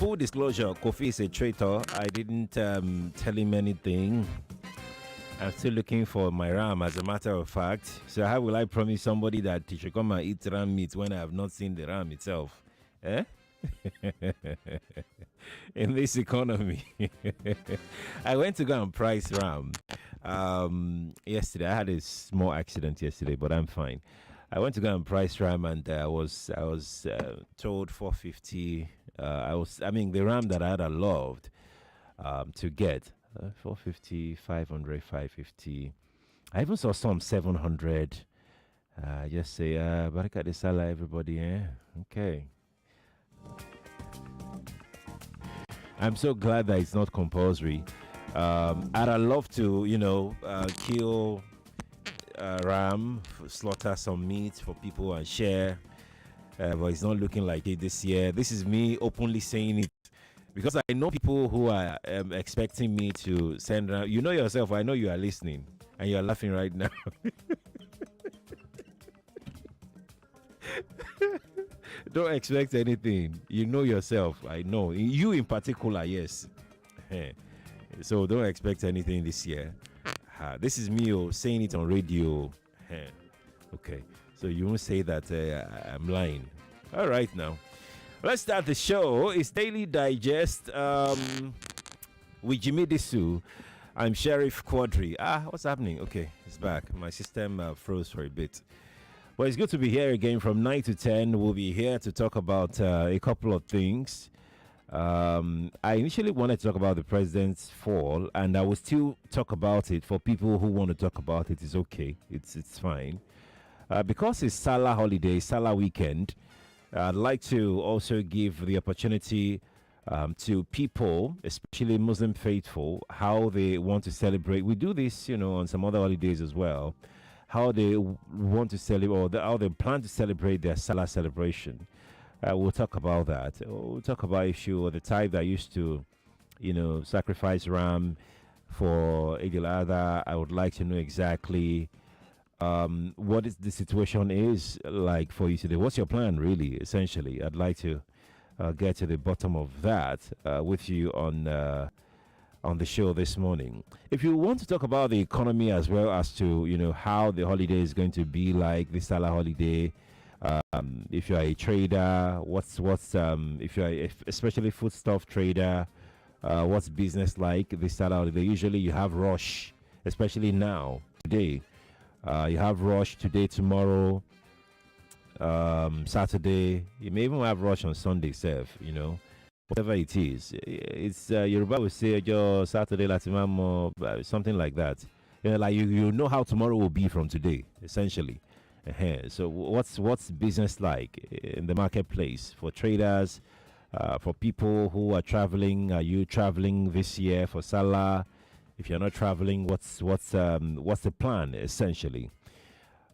full disclosure, Kofi is a traitor. I didn't tell him anything. I'm still looking for my ram, as a matter of fact. So how will I promise somebody that he should come and eat ram meat when I have not seen the ram itself? Eh? In this economy. I went to go and price ram yesterday. I had a small accident yesterday, but I'm fine. I went to go and price ram, and I was told 450. The ram that I had loved to get 450, 500, 550. I even saw some 700. Just say baraka de sala, everybody. Okay. I'm so glad that it's not compulsory. I'd love to, kill ram, slaughter some meat for people and share. But it's not looking like it this year. This is me openly saying it because I know people who are expecting me to send ram. You know yourself. I know you are listening and you are laughing right now. Don't expect anything. You know yourself. I know. You in particular, yes. So don't expect anything this year. This is me saying it on radio. Okay. So you won't say that I'm lying. All right now. Let's start the show. It's Daily Digest with Jimi Disu. I'm Sheriff Quadry. What's happening? Okay, it's back. My system froze for a bit. Well, it's good to be here again from 9 to 10. We'll be here to talk about a couple of things. I initially wanted to talk about the president's fall, and I will still talk about it. For people who want to talk about it, it's okay. It's fine. Because it's Salah holiday, Salah weekend, I'd like to also give the opportunity to people, especially Muslim faithful, how they want to celebrate. We do this, on some other holidays as well. How they want to celebrate, or how they plan to celebrate their Salah celebration. We'll talk about that. We'll talk about issue or the type that used to, sacrifice ram for Eid al-Adha. I would like to know exactly what is the situation is like for you today. What's your plan, really? Essentially, I'd like to get to the bottom of that with you on the show this morning. If you want to talk about the economy as well as to how the holiday is going to be like, this Salah holiday, if you are a trader, what's if you are especially foodstuff trader, what's business like this Salah holiday? Usually you have rush, especially now today. You have rush today, tomorrow, Saturday. You may even have rush on Sunday, whatever it is. It's Yoruba will say Saturday Latimamo, something like that. Like you know how tomorrow will be from today, essentially. So what's business like in the marketplace for traders, for people who are traveling? Are you traveling this year for Salah? If you're not traveling, what's the plan essentially?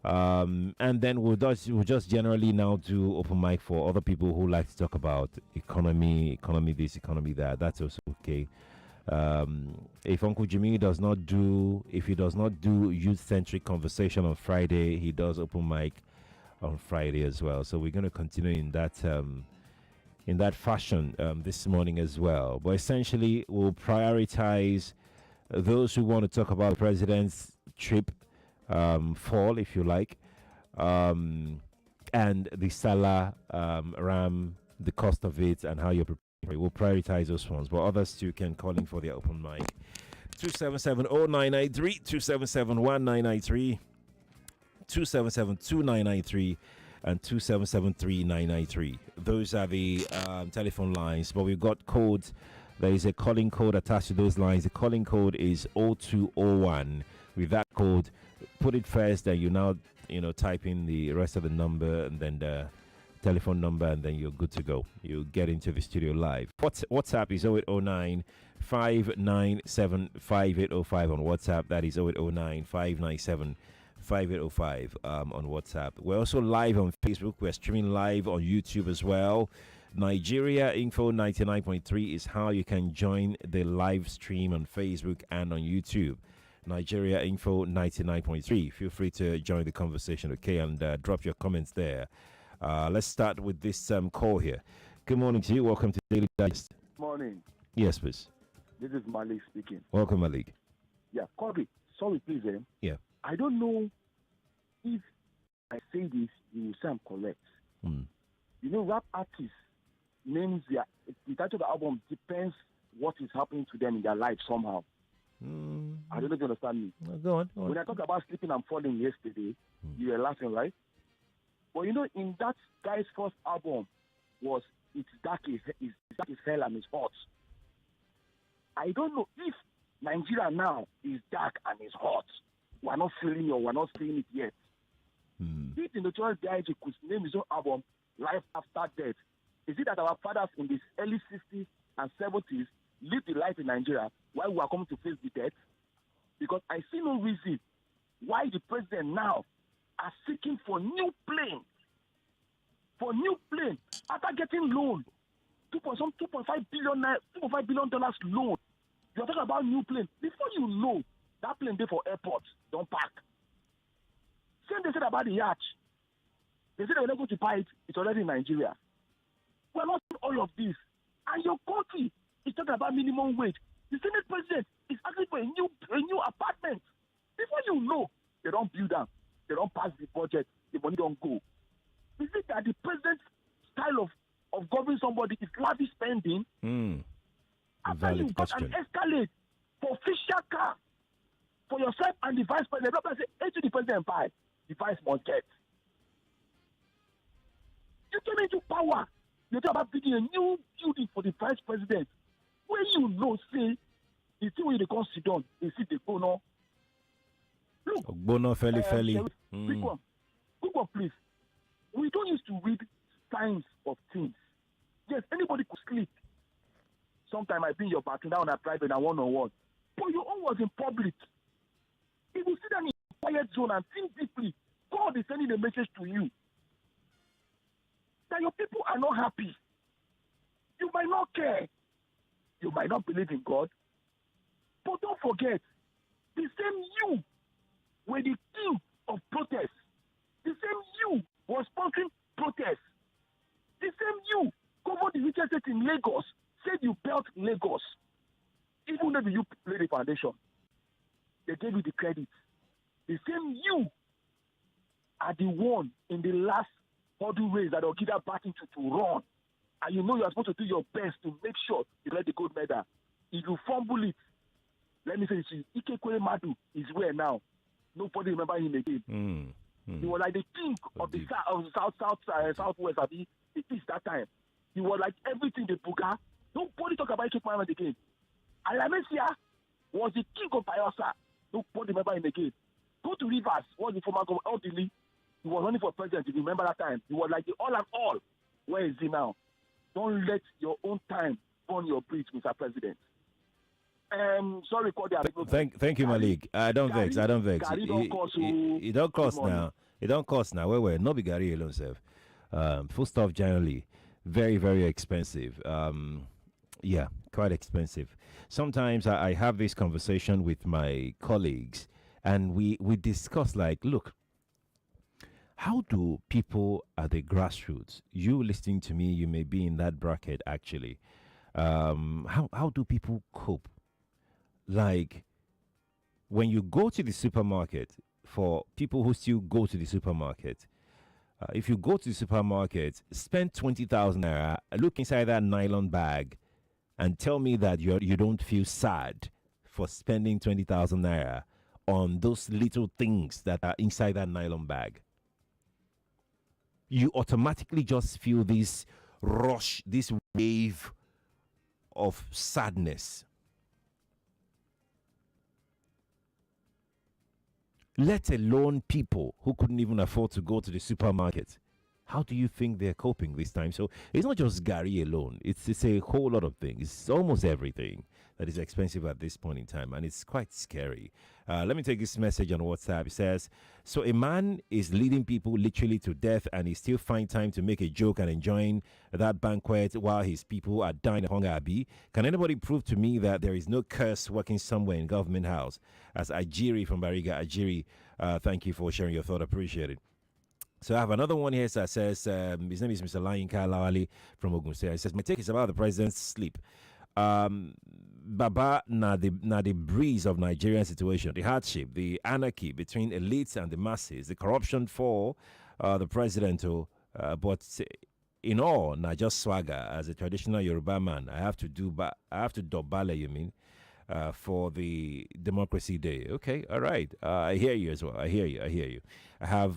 And then we'll just generally now do open mic for other people who like to talk about economy this, economy that. That's also okay. If Uncle Jimmy does not do youth-centric conversation on Friday, he does open mic on Friday as well. So we're going to continue in that fashion this morning as well. But essentially, we'll prioritize those who want to talk about the president's trip, fall, if you like, and the Salah ram, the cost of it, and how you're preparing. We'll prioritize those ones, but others too can call in for their open mic. 277-0993, 277-1993, 277-2993, and 277-3993. Those are the telephone lines, but we've got codes. There is a calling code attached to those lines. The calling code is 0201. With that code, put it first, and you now type in the rest of the number and then the telephone number, and then you're good to go. You get into the studio live. WhatsApp is 0809 597 5805 on WhatsApp. That is 0809 597 5805 on WhatsApp. We're also live on Facebook. We're streaming live on YouTube as well. Nigeria Info 99.3 is how you can join the live stream on Facebook and on YouTube. Nigeria Info 99.3. Feel free to join the conversation, okay, and drop your comments there. Let's start with this call here. Good morning to you. Welcome to Daily Digest. Morning. Yes, please. This is Malik speaking. Welcome, Malik. Yeah, Quadry. Sorry, please. Yeah. I don't know if I say this, you will say I'm correct. You know, rap artists names the title of the album depends what is happening to them in their life somehow. I don't know if you understand me. Go on. When I talked about Sleeping and Falling yesterday, you were laughing, right? But you know, in that guy's first album was It's Dark is Hell and It's Hot. I don't know if Nigeria now is dark and is hot. We're not feeling it or we're not seeing it yet. If the notorious B.I.G. could name his own album Life After Death, is it that our fathers in the early 60s and 70s lived the life in Nigeria while we are coming to face the death? Because I see no reason why the president now are seeking for new planes. For new plane after getting loan, $2.5 billion loan. You're talking about new plane. Before you know, that plane there for airport, don't park. Same they said about the yacht. They said they're not going to buy it. It's already in Nigeria. We're not doing all of this. And your country is talking about minimum wage. The Senate president is asking for a new apartment. Before you know, they don't build them. They don't pass the budget. The money don't go. Is it that the president's style of governing somebody is lavish spending? After you got an escalade for official car for yourself and the vice president, the say, hey, to the president buy, the vice must get. You came into power. You talk about building a new building for the vice president. Where you know, say, the thing where they come sit down, they see the bono. Look, bono, fairly. Quick one, please. We don't used to read signs of things. Yes, anybody could sleep. Sometimes I bring your bathroom down at private and one-on-one. But your own was in public. If you sit down in a quiet zone and think deeply, God is sending a message to you that your people are not happy. You might not care. You might not believe in God. But don't forget, the same you were the king of protest. The same you was sponsoring protests. The same you covered the richest state in Lagos, said you built Lagos. Even though you laid the foundation, they gave you the credit. The same you are the one in the last hurdle race that will give that party to run. And you know you are supposed to do your best to make sure you get the gold medal. If you fumble it, let me say this, Ikekwe Madu is where now. Nobody remember him again. He was like the king of the southwest of the east that time. He was like everything the Buga. Nobody talk about Ikekwe Madu again. Alamesia was the king of Bayelsa. Nobody remember him again. Go to Rivers, was the former governor Elderly. He was running for president. If you remember that time, he was like the all and all. Where is he now? Don't let your own time burn your bridge, Mr. President. Sorry, Quadry. Thank you, Malik. I don't vex. It don't cost now. It don't cost now. Where no be Gary alone, self. Full stuff generally, very, very expensive. Yeah, quite expensive. Sometimes I have this conversation with my colleagues, and we discuss like, look, how do people at the grassroots, you listening to me, you may be in that bracket actually. How do people cope? Like when you go to the supermarket, for people who still go to the supermarket, if you go to the supermarket, spend 20,000 naira, look inside that nylon bag, and tell me that you don't feel sad for spending 20,000 naira on those little things that are inside that nylon bag. You automatically just feel this rush, this wave of sadness. Let alone people who couldn't even afford to go to the supermarket. How do you think they're coping this time? So it's not just Gary alone. It's a whole lot of things. It's almost everything that is expensive at this point in time, and it's quite scary. Let me take this message on WhatsApp. It says, so a man is leading people literally to death, and he still finds time to make a joke and enjoying that banquet while his people are dying of hunger. Can anybody prove to me that there is no curse working somewhere in government house? As Ajiri from Bariga. Ajiri, thank you for sharing your thought. Appreciate it. So I have another one here that says, his name is Mr. Layinka Lawali from Ogun State. He says, my take is about the president's sleep. Baba na the breeze of Nigerian situation, the hardship, the anarchy between elites and the masses, the corruption for the president. But in all, not just swagger. As a traditional Yoruba man, I have to dobale. You mean? For the Democracy Day. Okay, all right. I hear you as well. I hear you. I have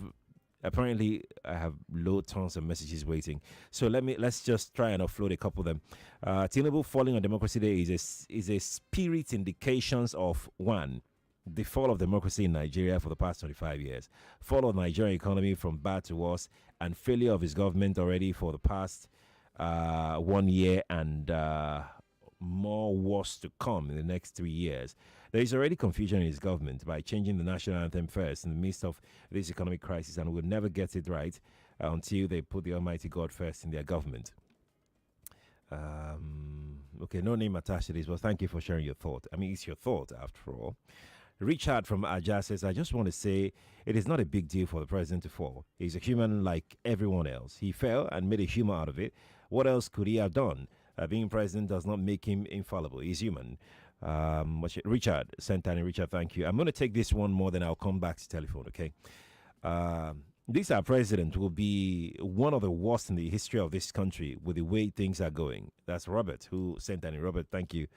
low tons of messages waiting. So let's just try and offload a couple of them. Tinubu falling on Democracy Day is a spirit indications of one, the fall of democracy in Nigeria for the past 25 years, fall of Nigerian economy from bad to worse, and failure of his government already for the past 1 year and more worse to come in the next 3 years. There is already confusion in his government by changing the national anthem first in the midst of this economic crisis, and will never get it right until they put the Almighty God first in their government. Okay, no name attached to this, but thank you for sharing your thought. I mean, it's your thought after all. Richard from Aja says, I just want to say it is not a big deal for the president to fall. He's a human like everyone else. He fell and made a humor out of it. What else could he have done? Being president does not make him infallible. He's human. Richard, Santani, Richard, thank you. I'm going to take this one more, then I'll come back to telephone, okay? This our president will be one of the worst in the history of this country with the way things are going. That's Robert who sent that in. Robert, thank you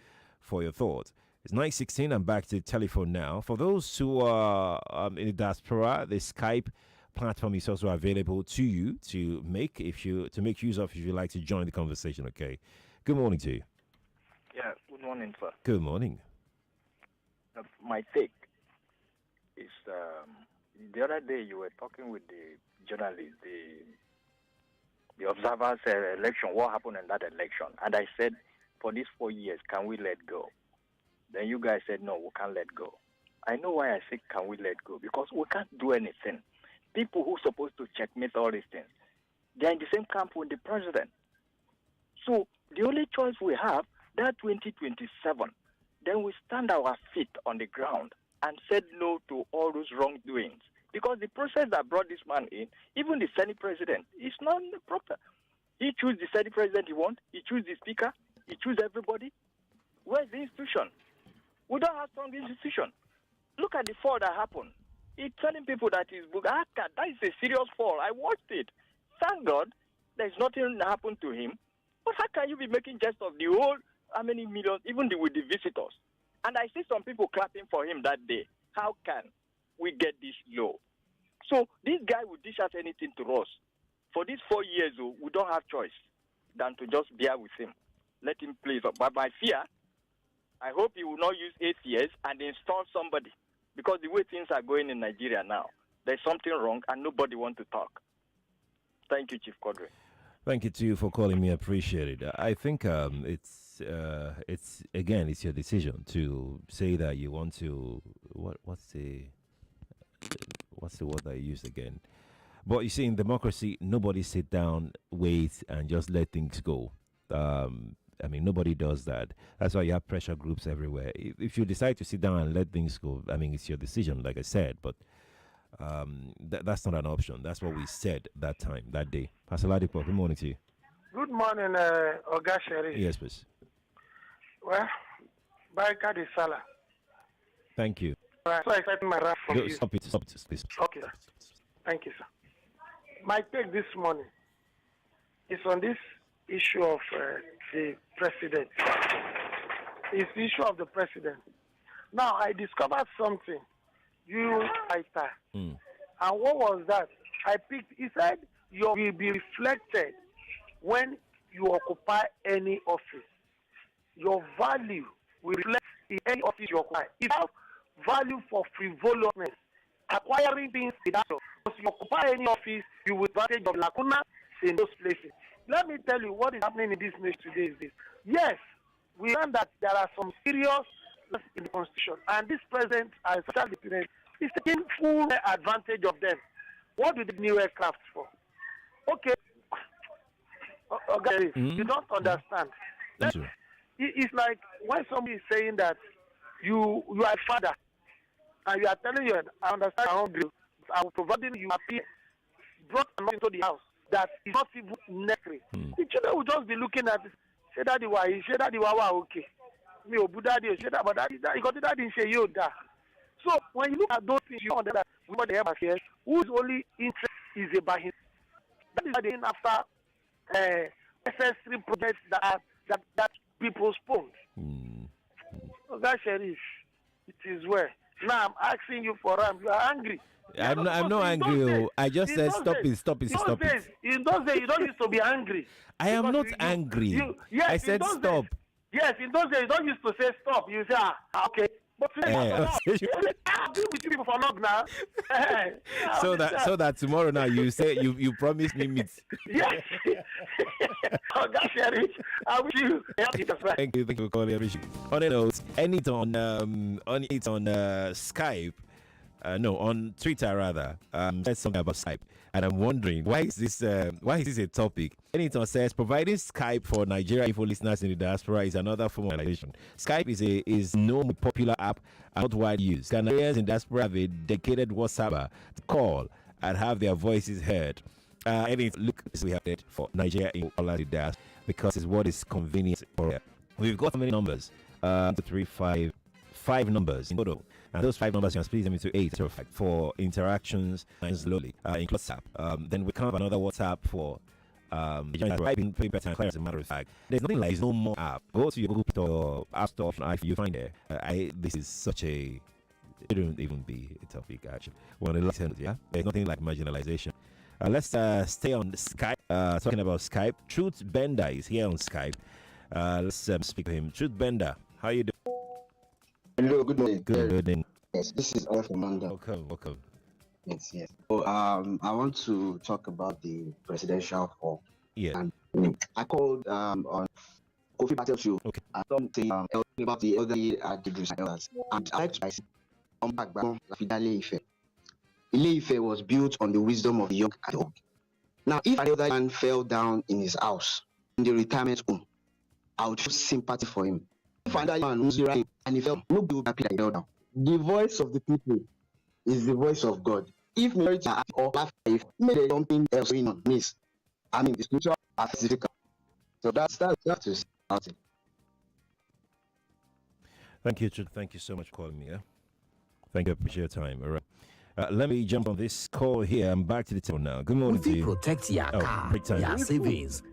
for your thought. It's 9:16. I'm back to telephone now. For those who are in the diaspora, the Skype platform is also available to you to make use of if you like to join the conversation, okay? Good morning to you. Yeah, good morning, sir. Good morning. My take is the other day you were talking with the journalist, the observers election, what happened in that election. And I said, for these 4 years, can we let go? Then you guys said, no, we can't let go. I know why I say, can we let go? Because we can't do anything. People who are supposed to checkmate all these things, they're in the same camp with the president. So the only choice we have, that 2027, then we stand our feet on the ground and said no to all those wrongdoings. Because the process that brought this man in, even the Senate president, is not proper. He chooses the Senate president he wants, he chooses the speaker, he chooses everybody. Where's the institution? We don't have strong institution. Look at the fall that happened. He's telling people that his book, that is a serious fall. I watched it. Thank God there's nothing that happened to him. But how can you be making jest of the whole, how many millions, even with the visitors? And I see some people clapping for him that day. How can we get this low? So this guy will dish out anything to us. For these 4 years, we don't have choice than to just bear with him. Let him please. But my fear, I hope he will not use 8 years and install somebody. Because the way things are going in Nigeria now, there's something wrong and nobody wants to talk. Thank you, Chief Quadry. Thank you to you for calling me. I appreciate it. I think it's your decision to say that you want to what's the word that you used again? But you see, in democracy, nobody sit down, wait, and just let things go. I mean, nobody does that. That's why you have pressure groups everywhere. If you decide to sit down and let things go, I mean, it's your decision, like I said, but that's not an option. That's what we said that time, that day. Pastor Ladipo, good morning to you. Good morning, Oga Sherry. Yes, please. Well, Barika de Salah. Thank you. So I expect my wrath from you. Stop it, please. Okay, sir. Thank you, sir. My take this morning is on this issue of the president. It's the issue of the president. Now, I discovered something. You writer. And what was that? I picked, he said, you will be reflected when you occupy any office. Your value will reflect in any office you occupy. If you have value for frivolousness, acquiring things without if you occupy any office, you will advantage of lacuna in those places. Let me tell you what is happening in this nation today is this. Yes, we learn that there are some serious in the constitution, and this president, as social president, is taking full advantage of them. What do they need aircraft for? Okay, okay, you don't understand. It's like when somebody is saying that you are a father, and you are telling you, I understand, I will provide you appear. brought into the house that is not even necessary. The children will just be looking at it. Say daddy why? Say daddy why? Okay. Me obu daddy. Say that, but daddy, you got daddy say you da. So when you look at those things, you know that we want the ever here. Whose only interest is about him. That is why they're after necessary projects that people postponed. So that sheriff, it is well. Now I'm asking you for you are angry. I'm not angry. I just said stop it. In those days, you don't used to be angry. I am not angry. Yes, I said stop. Yes, in those days, you don't used to say stop. You say, okay. But today, I'll deal with you people for long now. so that tomorrow now you say you promise me meat. Yes. Oh, that's Sheriff. I wish you. Thank you for calling. On a note, on Skype. No, on Twitter rather. Said something about Skype, and I'm wondering why is this a topic? Anything says providing Skype for Nigeria info listeners in the diaspora is another form of organization. Skype is no more popular app and not widely used. Canadians in diaspora have a dedicated WhatsApp to call and have their voices heard. Look, we have it for Nigeria in all the diaspora because it's what is convenient for them. We've got how many numbers? 5 numbers in total. And those 5 numbers, you can split them into 8 for interactions and slowly in WhatsApp. Then we can have another WhatsApp for paper time. As a matter of fact, there's no more app. Go to your Google Play or App Store, you find there. This is such a. It shouldn't even be a topic actually. Well, yeah, there's nothing like marginalization. Let's stay on Skype. Talking about Skype, Truth Bender is here on Skype. Let's speak to him. Truth Bender, how you doing? Hello, good morning. Good morning. Yes, this is Al from London. Welcome. Yes. So, I want to talk about the presidential fall. Yeah. And I called on Kofi Battle Show. Okay. I don't say about the elderly elders. And I like to say, Ile-Ife was built on the wisdom of the young and old. Now, if an elderly man fell down in his house in the retirement home, I would feel sympathy for him. If an elderly man was right and he fell, nobody would be happy like fell down. The voice of the people is the voice of God. If marriage are happy or laugh, if maybe something else going on, miss. I mean, the spiritual and physical. So that's about it. Thank you, Truth. Thank you so much for calling me. Yeah? Thank you. Appreciate your time. All right. Let me jump on this call here. I'm back to the table now. Good morning to you. Protect your car, your savings.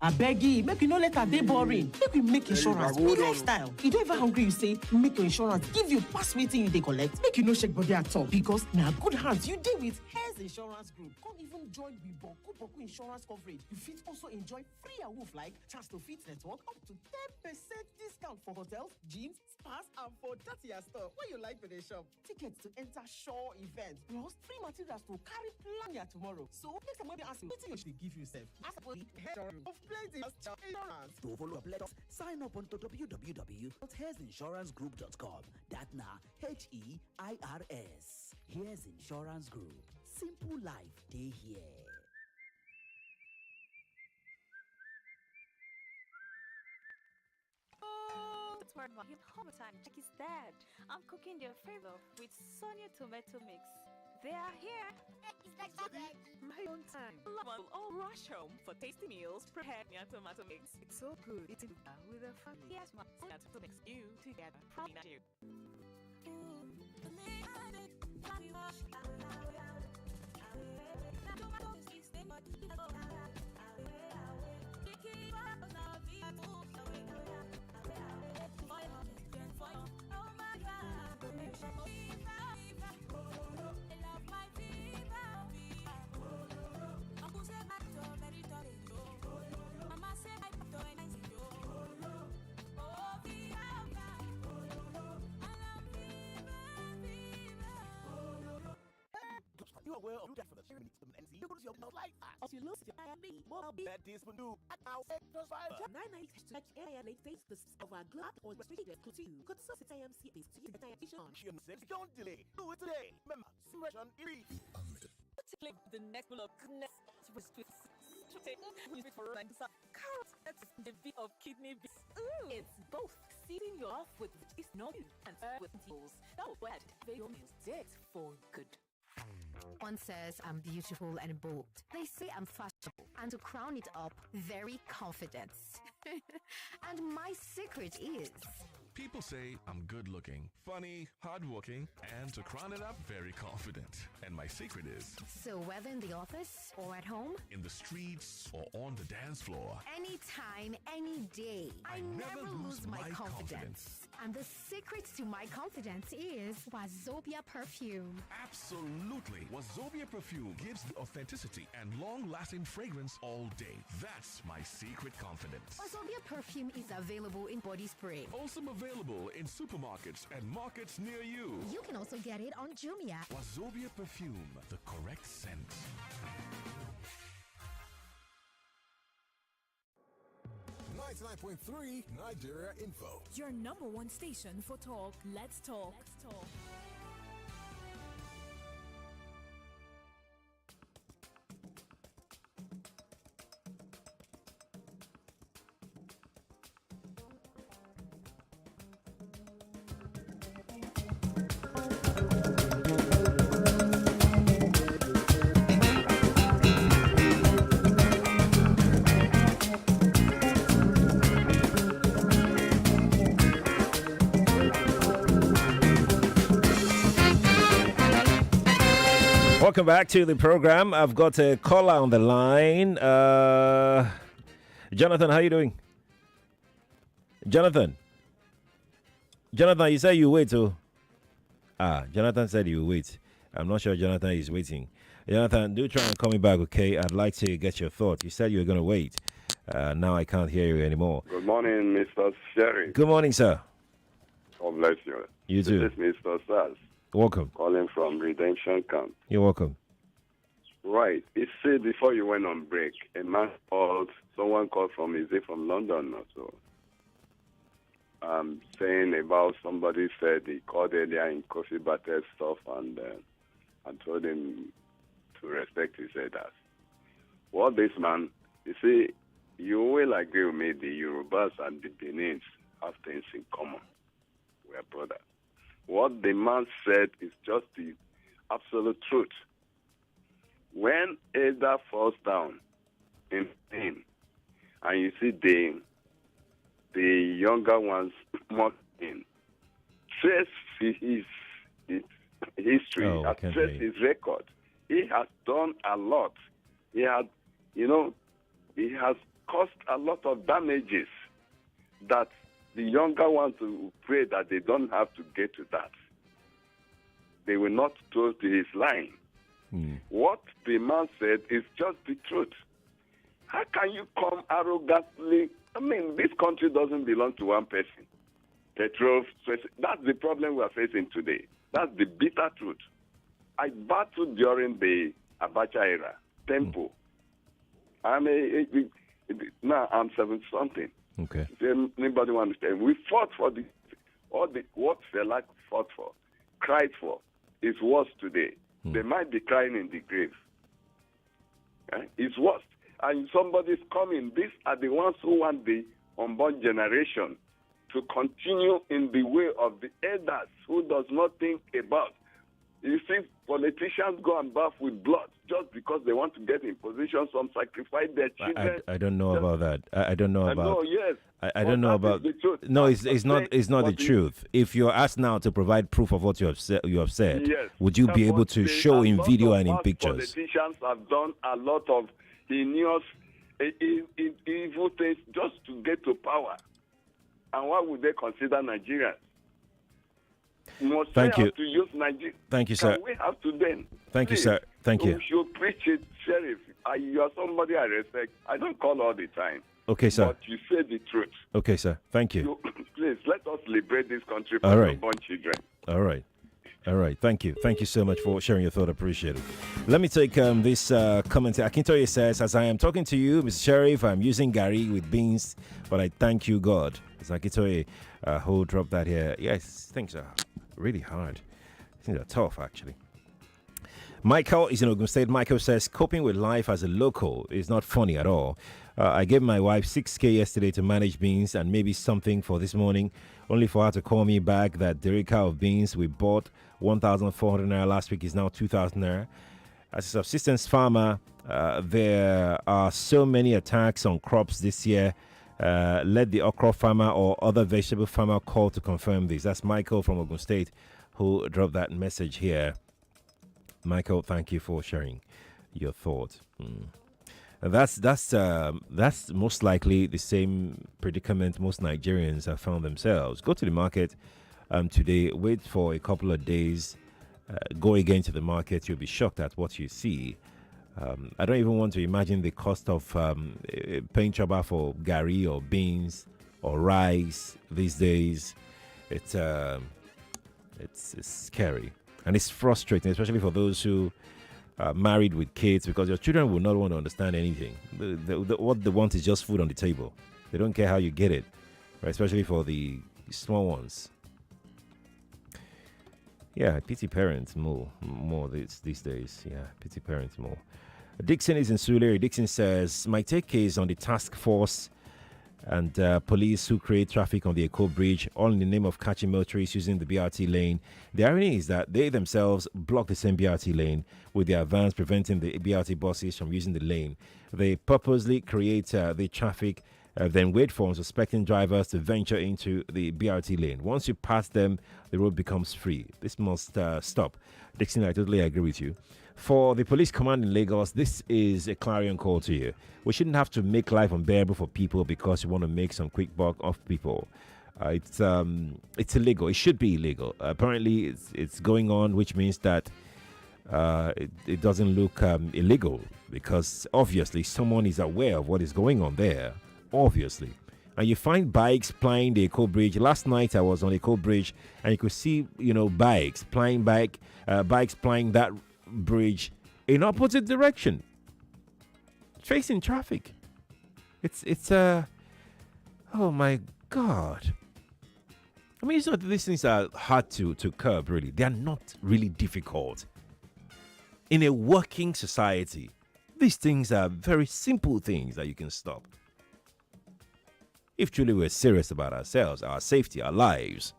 I beg you, make you no let her dey boring. Make we make insurance be lifestyle. You don't even hungry, you say, make your insurance, give you pass waiting you dey collect. Make you no shake body at all because now good hands you deal with Health Insurance Group. Come even join with Boku insurance coverage. You fit also enjoy free awoof like chance to fit network up to 10% discount for hotels, gyms, spas, and for that your store. What you like for the shop? Tickets to enter shore events, plus free materials to carry plan your tomorrow. So next time when they ask you, what you should give yourself? Ask for the head of plenty insurance. To follow up, let us sign up onto www.healthinsurancegroup.com. That now HEIRS. Here's Insurance Group. Simple life day here. Don't worry about him all the time. Check his dad. I'm cooking their favorite with Sonia tomato mix. They are here. My own time. Love all rush home for tasty meals prepared near tomato mix. It's so good eating with a family. Yes, ma. Sonia tomato mix. You together. Probably not you. You are aware of that for the charity system and you go to your mouth like that. As you lose your IMB, more that this will do. Now, just like 990 AIA takes the of our glad or restricted to you. Consult the IMC is to you the edition. Don't delay. Do it today. Remember, submission is Click the next block. Next for carrots. That's the bit of kidney beans. It's both. Seeding you off with this no and with tools. That will add your meals. That's for good. One says I'm beautiful and bold. They say I'm fashionable. And to crown it up, very confident. And my secret is... People say I'm good looking, funny, hardworking, and to crown it up, very confident. And my secret is... So whether in the office or at home, in the streets or on the dance floor, anytime, any day, I never lose my confidence. And the secret to my confidence is Wazobia perfume. Absolutely. Wazobia perfume gives the authenticity and long-lasting fragrance all day. That's my secret confidence. Wazobia perfume is available in body spray. Also available in supermarkets and markets near you. You can also get it on Jumia. Wazobia perfume, the correct scent. 99.3 Nigeria Info. Your number one station for talk. Let's talk. Welcome back to the program. I've got a caller on the line. Jonathan, how you doing? Jonathan, you said you wait too. Jonathan said you wait. I'm not sure Jonathan is waiting. Jonathan, do try and call me back, okay? I'd like to get your thoughts. You said you were going to wait. Now I can't hear you anymore. Good morning, Mr. Sherry. Good morning, sir. God bless you. You too. This is Mr. Sars. Welcome. Calling from Redemption Camp. You're welcome. Right. You see, before you went on break, someone called from, is it from London or so? Saying about somebody said he called earlier in Coffee Butter stuff and told him to respect his elders. What this man, you see, you will agree with me, the Yorubas and the Benins have things in common. We are brothers. What the man said is just the absolute truth. When elder falls down in pain, and you see the younger ones mocking, trace his history, trace his record. He has done a lot. He has caused a lot of damages that the younger ones will pray that they don't have to get to that. They will not go to his line. What the man said is just the truth. How can you come arrogantly? I mean, this country doesn't belong to one person. Petrov, that's the problem we are facing today. That's the bitter truth. I battled during the Abacha era, Tempo. Now I'm 70-something. Okay. Anybody want to understand? We fought for what Fela fought for, cried for, is worse today. They might be crying in the grave. It's worse. And somebody's coming. These are the ones who want the unborn generation to continue in the way of the elders who does not think about. You see, politicians go and bath with blood just because they want to get in position. Some sacrifice their children. I don't know about that. I don't know about. No, yes. I don't know about. No, it's not. It's not the truth. If you're asked now to provide proof of what you have said, yes. Would you be able to show in video and in pictures? Politicians have done a lot of heinous, evil things just to get to power. And why would they consider Nigerians? Thank you. To use Nigeria. Thank you, sir. We have to then. Thank you, sir. Thank you. We should preach it, Sheriff. You are somebody I respect. I don't call all the time. Okay, sir. But you say the truth. Okay, sir. Thank you. Please, let us liberate this country All from right. unborn children. All right. All right. Thank you. Thank you so much for sharing your thought. Appreciate it. Let me take this comment. Akintoye says, as I am talking to you, Mr. Sheriff, I'm using Gary with beans, but I thank you, God. It's Akintoye who dropped that here. Yes, things are really hard. Things are tough, actually. Michael is in Ogun State. Michael says, coping with life as a local is not funny at all. I gave my wife 6K yesterday to manage beans and maybe something for this morning, only for her to call me back that the reka of beans we bought 1,400 naira last week is now 2,000 naira. As a subsistence farmer, there are so many attacks on crops this year. Let the okra farmer or other vegetable farmer call to confirm this. That's Michael from Ogun State who dropped that message here. Michael, thank you for sharing your thoughts. That's most likely the same predicament most Nigerians have found themselves. Go to the market today, wait for a couple of days, go again to the market. You'll be shocked at what you see. I don't even want to imagine the cost of paying trouble for gari or beans or rice these days. It's scary and it's frustrating, especially for those who are married with kids, because your children will not want to understand anything. What they want is just food on the table. They don't care how you get it, right? Especially for the small ones. Yeah, I pity parents more these days. Yeah, pity parents more. Dixon is in Sulere. Dixon says, my take is on the task force and police who create traffic on the Echo Bridge, all in the name of catching motorists using the BRT lane. The irony is that they themselves block the same BRT lane with their vans, preventing the BRT buses from using the lane. They purposely create the traffic, then wait for unsuspecting drivers to venture into the BRT lane. Once you pass them, the road becomes free. This must stop. Dixon, I totally agree with you. For the police command in Lagos, this is a clarion call to you. We shouldn't have to make life unbearable for people because you want to make some quick buck off people. It's illegal. It should be illegal. Apparently, it's going on, which means that it doesn't look illegal, because obviously someone is aware of what is going on there. Obviously. And you find bikes plying the Echo Bridge. Last night I was on Echo Bridge and you could see, bikes plying that bridge in opposite direction, facing traffic. It's oh my God. I mean, it's not, these things are hard to curb, really. They are not really difficult. In a working society, these things are very simple things that you can stop. If truly we're serious about ourselves, our safety, our lives.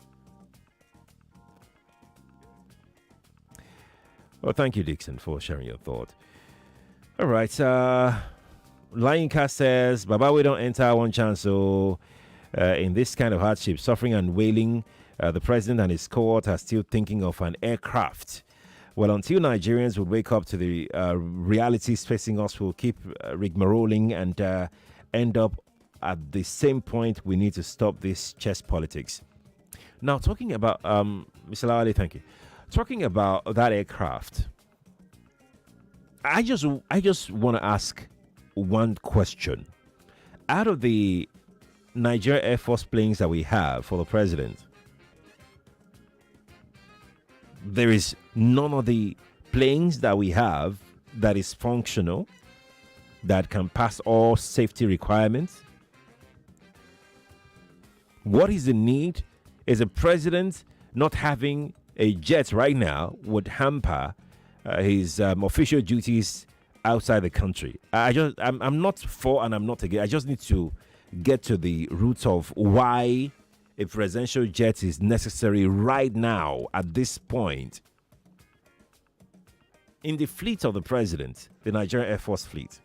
Well, thank you, Dixon, for sharing your thought. All right. Lionka says, Baba, we don't enter one chance. So, in this kind of hardship, suffering and wailing, the president and his cohort are still thinking of an aircraft. Well, until Nigerians will wake up to the realities facing us, we'll keep rigmaroling and end up at the same point. We need to stop this chess politics. Now, talking about, Mr. Lawale, thank you. Talking about that aircraft, I just want to ask one question. Out of the Nigeria Air Force planes that we have for the president, there is none of the planes that we have that is functional, that can pass all safety requirements. What is the need? Is the president not having a jet right now would hamper his official duties outside the country? I'm not for and I'm not against. I just need to get to the roots of why a presidential jet is necessary right now at this point in the fleet of the president, the Nigerian Air Force fleet.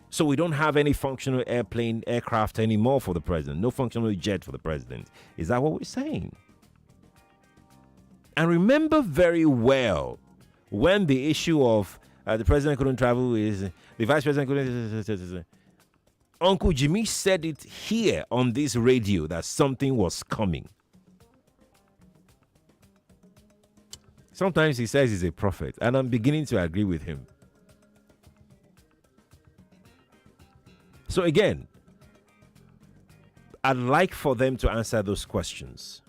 So we don't have any functional aircraft anymore for the president. No functional jet for the president. Is that what we're saying? And remember very well when the issue of the president couldn't travel, is the vice president couldn't. Uncle Jimmy said it here on this radio that something was coming. Sometimes he says he's a prophet, and I'm beginning to agree with him. So again, I'd like for them to answer those questions.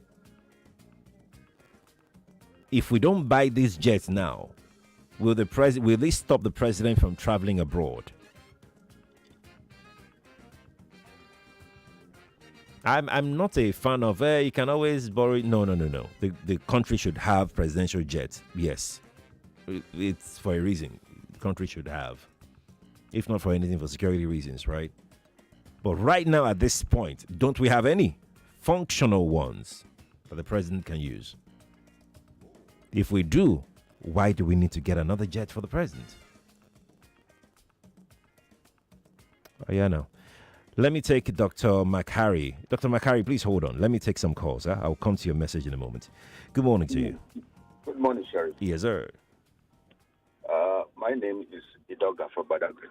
If we don't buy these jets now, will they stop the president from traveling abroad? I'm not a fan of you can always borrow. No. The country should have presidential jets. Yes, it's for a reason. The country should have, if not for anything, for security reasons, right? But right now, at this point, don't we have any functional ones that the president can use? If we do, Why do we need to get another jet for the president? Oh, yeah, no. Let me take Dr. McHarry. Dr. McHarry, please hold on. Let me take some calls. I'll come to your message in a moment. Good morning to you. Good morning, Sheriff. Yes, sir. My name is Idoga from Badagry.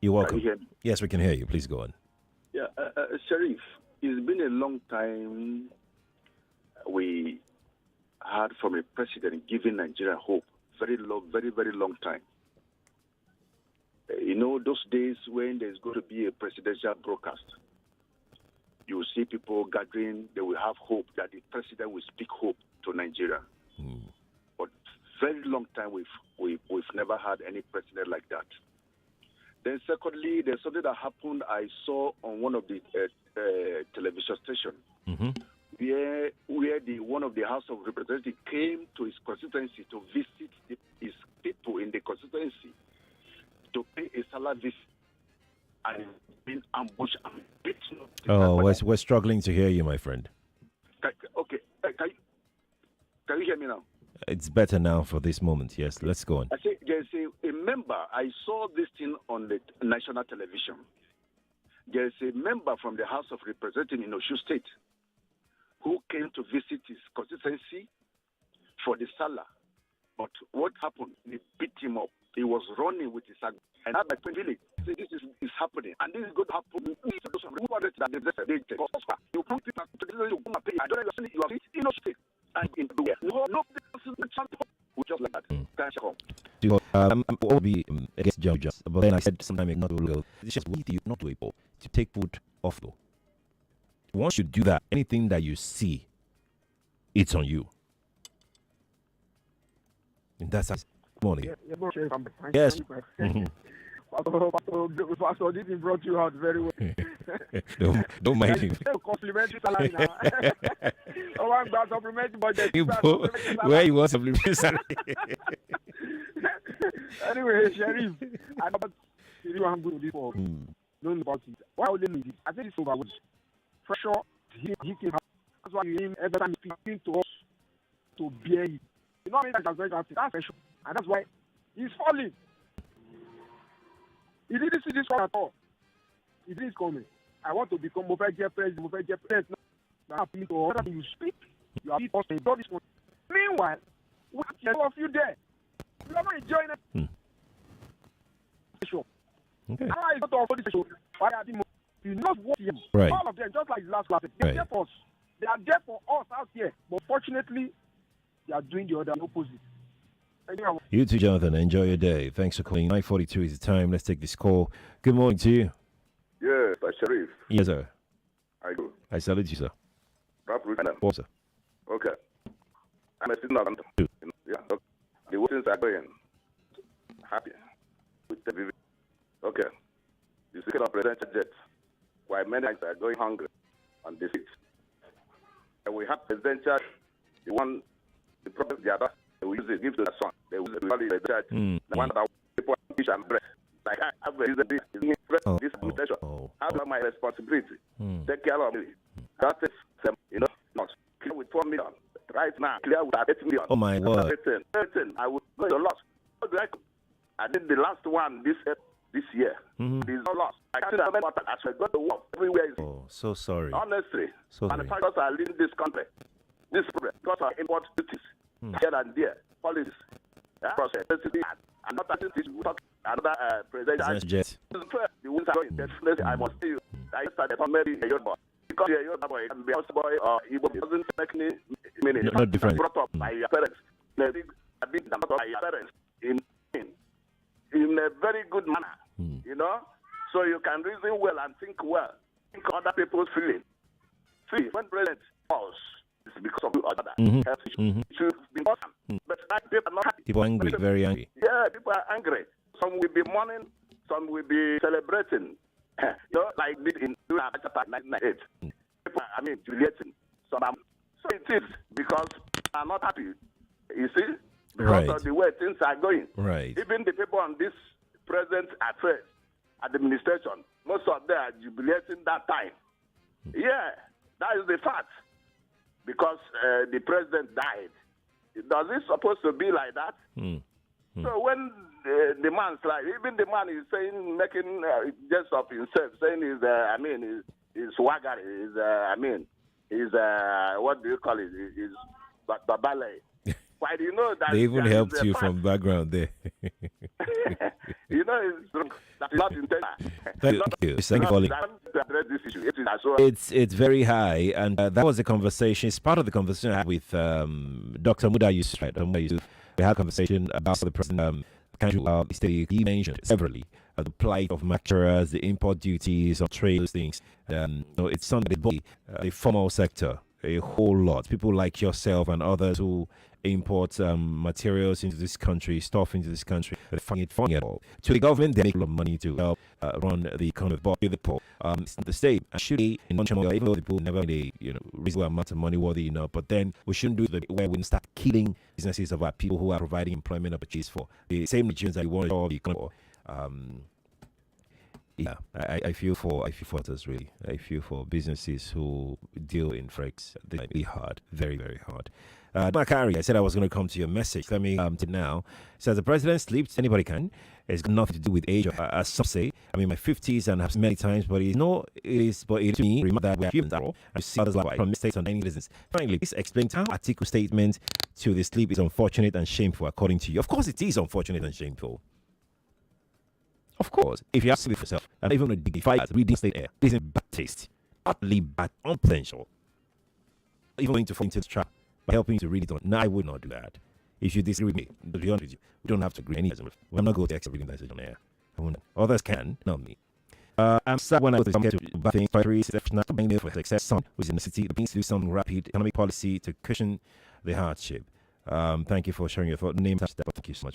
You're welcome. Can you hear me? Yes, we can hear you. Please go on. Yeah, Sheriff, it's been a long time we heard from a president giving Nigeria hope. Very long, very, very long time. You know, those days when there's going to be a presidential broadcast, you will see people gathering, they will have hope that the president will speak hope to Nigeria. But very long time we've never had any president like that. Then secondly, there's something that happened I saw on one of the television stations, where one of the House of Representatives came to his constituency to visit his people in the constituency to pay a salary visit, and been ambushed and beaten up. Oh, we're struggling to hear you, my friend. Okay, can you hear me now? It's better now for this moment. Yes, let's go on. I say there's a member. I saw this thing on the national television. There's a member from the House of Representatives in Osun State who came to visit his constituency for the Salah. But what happened? They beat him up. He was running with his sack. And that's like village. This is happening. And this is going to happen. You put people to go and pay. I don't know you are in no state. And in the no we just like that. All be against judges, but then I said sometime not to it's just we you not to able to take food off though. Once you do that, anything that you see, it's on you. And that's morning. Yes. Pastor didn't brought you out very well. don't mind him. Complimentary salary now. Oh, I'm going to supplement budget. Where you want supplementary salary? Anyway, Sheriff, I know you are good before. Knowing about it. Why would they need it? I think it's over. Pressure, he can have. That's why you him every time speaking to us to bear it. You know what I mean? That's pressure. And that's why he's falling. He didn't see this one at all. He didn't call me. I want to become president. Now, you speak. You are people saying, this one. Meanwhile, we have all of you there. You are not enjoying it. Okay. Now I got to offer this show. You know what him. Right. All of them, just like the last class, they are there for us. They are there for us out here. But fortunately, they are doing the other opposite. You too, Jonathan. Enjoy your day. Thanks for calling. 9:42 is the time. Let's take this call. Good morning to you. Yes, Sharif. Yes, sir. I do. I salute you, sir. What, sir? Okay. I'm a student. Yeah. Okay. The things are going happy with the vivid. Okay. The secret of presidential jet, while many are going hungry on the seat. And we have presidential, the one, the problem, the other. They will use it, give to the son. They will call it the church. The one that people fish and bread. Like I have this administration. I have my responsibility. Take care of me. That is, not clear with 4 million. Right now, clear with 8 million. Oh my word. 18. I will know the loss. I did the last one this year. There's no loss. I can't remember that. As I go to work, everywhere. Oh, so sorry. Honestly, so manufacturers are leading this country. This problem because of import duties. Here and there, policies, process, and not that this we talk another president. The ones are going definitely. I must tell you, I started from maybe a young boy because a young boy can be a boy or Igbo doesn't make any meaning. Not different. Brought up by your parents, a big number by your parents in a very good manner, you know, so you can reason well and think well, think other people's feelings. See, when president falls. Because of other should be important. But people are not happy. People are angry, very angry. Yeah, people are angry. Some will be mourning, some will be celebrating. You know, like in 1998. People are, jubilating. So it is because they are not happy. You see? Because of the way things are going. Right. Even the people on this present affairs, administration, most of them are jubilating that time. Yeah, that is the fact. Because the president died, Does it supposed to be like that? So when the man's like, even the man is saying, making jest of himself, saying is swagger, is what do you call it? Is ballet. Why do you know that? They even that helped is a you fact? from background there. You know, that is not intentional. Thank you. Thank you for calling. To address this issue. It is as well. It's very high, and that was the conversation. It's part of the conversation I had with Dr. Muda Yusuf. Right? We had a conversation about the president. He mentioned severally the plight of manufacturers, the import duties on trade, those things. It's something that the formal sector a whole lot. People like yourself and others who import materials into this country, stuff into this country, they find it funny at all. To the government, they make a lot of money to help run the economy, but the poor. It's not the state. Actually, in Montreal, even though the people never made a reasonable amount of money worthy enough, but then we shouldn't do it where we start killing businesses of our people who are providing employment opportunities for the same Nigerians that we want to solve the economy. Yeah, I feel for others really. I feel for businesses who deal in freights. They might be hard, very, very hard. Makari, I said I was going to come to your message. Let me to now. It says the president sleeps. Anybody can. It's got nothing to do with age, as some say. I'm in my 50s and have many times, but it is to me remember that we are humans, and see others like from mistakes on any reasons. Finally, please explain how article statement to the sleep is unfortunate and shameful according to you. Of course, it is unfortunate and shameful. Of course, if you have to sleep for yourself and even a dignified reading state air, this is bad taste, utterly bad, unpotential. Even going to fall into the trap by helping you to read it on. No, I would not do that. If you disagree with me, to be honest with you, we don't have to agree any. I'm not going to accept reading message on air. Others can, not me. I'm sad when I go to Bathing Factory, buying for success, son, who's in the city, the to do some rapid economic policy to cushion the hardship. Thank you for sharing your thought. Name that. Thank you so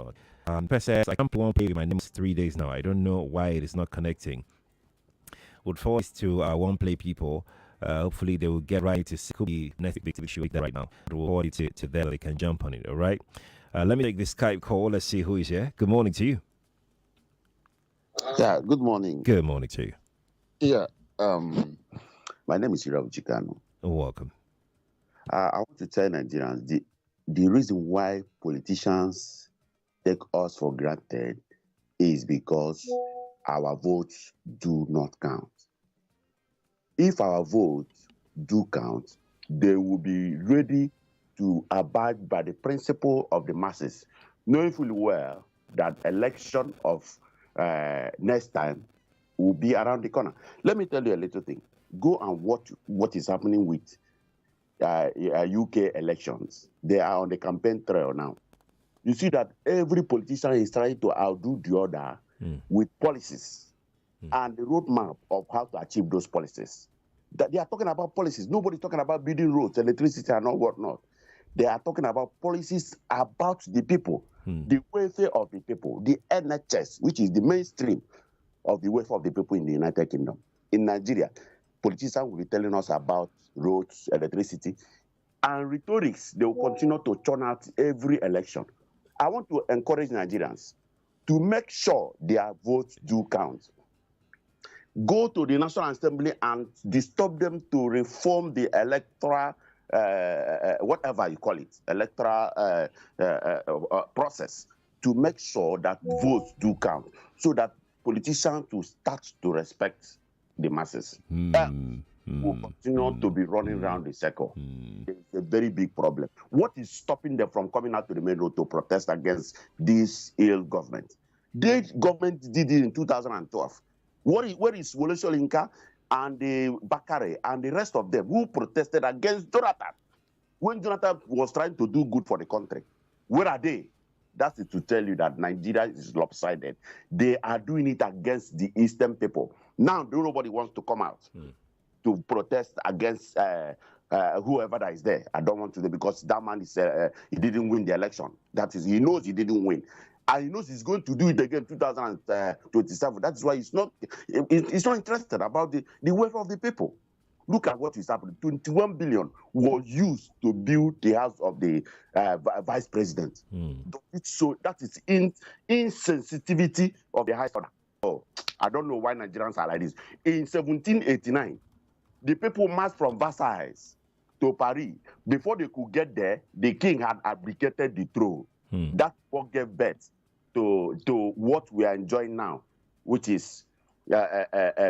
much. Press says, I can't put one pay with my name 3 days now. I don't know why it is not connecting. Would force to one play people. Hopefully they will get right to see the next big issue that right now. We'll forward it to them. They can jump on it. All right. Let me take this Skype call. Let's see who is here. Good morning to you. Yeah. Good morning. Good morning to you. Yeah. My name is Irav Chikano. Welcome. I want to tell Nigerians the reason why politicians take us for granted is because our votes do not count. If our votes do count, they will be ready to abide by the principle of the masses, knowing fully well that election of next time will be around the corner. Let me tell you a little thing. Go and watch what is happening with UK elections. They are on the campaign trail now. You see that every politician is trying to outdo the other with policies and the roadmap of how to achieve those policies. That they are talking about policies. Nobody's talking about building roads, electricity, and all whatnot. They are talking about policies about the people, the welfare of the people, the NHS, which is the mainstream of the welfare of the people in the United Kingdom. In Nigeria, politicians will be telling us about roads, electricity, and rhetorics. They will continue to churn out every election. I want to encourage Nigerians to make sure their votes do count. Go to the National Assembly and disturb them to reform the electoral, whatever you call it, electoral process to make sure that votes do count so that politicians will start to respect the masses. Will continue to be running around the circle. It's a very big problem. What is stopping them from coming out to the main road to protest against this ill government? The government did it in 2012. Where is Wole Soyinka and the Bakare and the rest of them who protested against Jonathan when Jonathan was trying to do good for the country? Where are they? That's it to tell you that Nigeria is lopsided. They are doing it against the Eastern people. Now nobody wants to come out to protest against whoever that is there. I don't want to, because that man is he didn't win the election. That is, he knows he didn't win, and he knows he's going to do it again 2027. That's why he's not interested about the welfare of the people. Look at what is happening. 21 billion was used to build the house of the vice president. So that is insensitivity of the high order. Oh, I don't know why Nigerians are like this. In 1789, the people marched from Versailles to Paris. Before they could get there, the king had abdicated the throne. That's what gave birth to what we are enjoying now, which is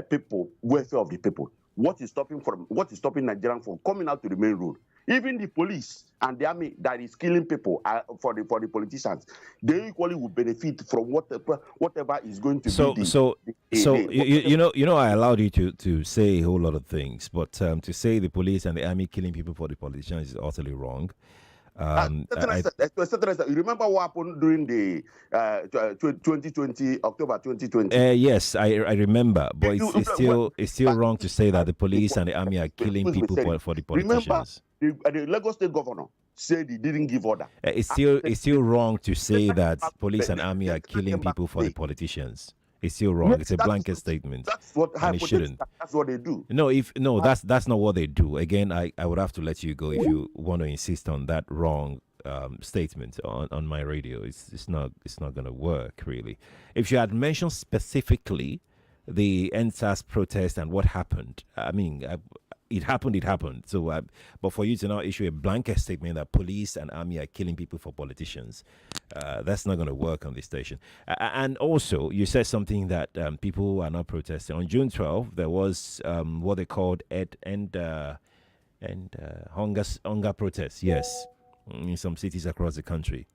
people, welfare of the people. What is stopping Nigerians from coming out to the main road? Even the police and the army that is killing people for the politicians, they equally will benefit from whatever is going to be. You know, I allowed you to say a whole lot of things, but to say the police and the army killing people for the politicians is utterly wrong. You remember what happened during the 2020, October 2020? Yes, I remember, but it's still wrong to say that the police and the army are killing people for the politicians. Remember, the Lagos State governor said he didn't give order. It's still wrong to say that police and army are killing people for the politicians. It's still wrong. It's a blanket statement. That's what and it shouldn't. That's what they do. That's not what they do. Again, I would have to let you go if you want to insist on that wrong statement on my radio. It's not going to work really. If you had mentioned specifically the NSAS protest and what happened, I mean, it happened. So, but for you to now issue a blanket statement that police and army are killing people for politicians, that's not going to work on this station. And also, you said something that people are not protesting. On June 12th, there was what they called hunger protests. Yes, in some cities across the country.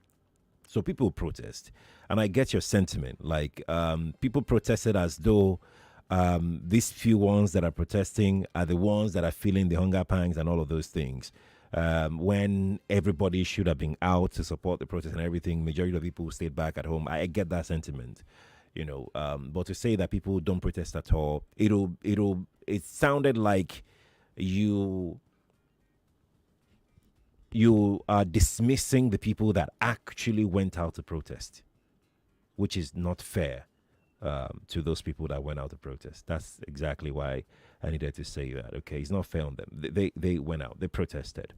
So people protest, and I get your sentiment. Like people protested as though. These few ones that are protesting are the ones that are feeling the hunger pangs and all of those things. When everybody should have been out to support the protest and everything, majority of people stayed back at home. I get that sentiment, but to say that people don't protest at all, it sounded like you are dismissing the people that actually went out to protest, which is not fair. To those people that went out to protest. That's exactly why I needed to say that. Okay, it's not fair on them. They went out. They protested.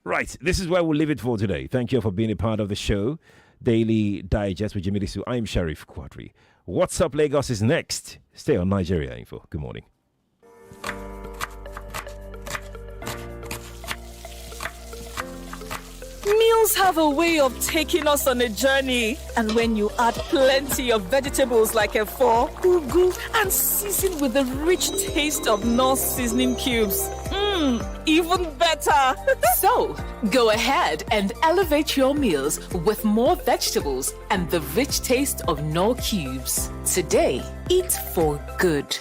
Right, this is where we'll leave it for today. Thank you for being a part of the show. Daily Digest with Jimi Disu. I'm Sheriff Quadry. What's Up Lagos is next. Stay on Nigeria Info. Good morning. Meals have a way of taking us on a journey, and when you add plenty of vegetables like efo, ugu, and season with the rich taste of North seasoning cubes, even better. So, go ahead and elevate your meals with more vegetables and the rich taste of Knorr cubes. Today, eat for good.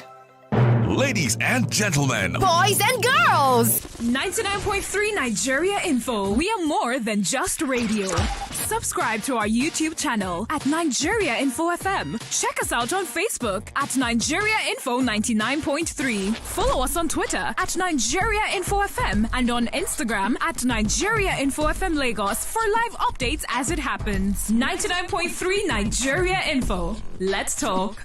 Ladies and gentlemen, boys and girls, 99.3 Nigeria Info. We are more than just radio. Subscribe to our YouTube channel at Nigeria Info FM. Check us out on Facebook at Nigeria Info 99.3. Follow us on Twitter at Nigeria Info FM and on Instagram at Nigeria Info FM Lagos for live updates as it happens. 99.3 Nigeria Info. Let's talk.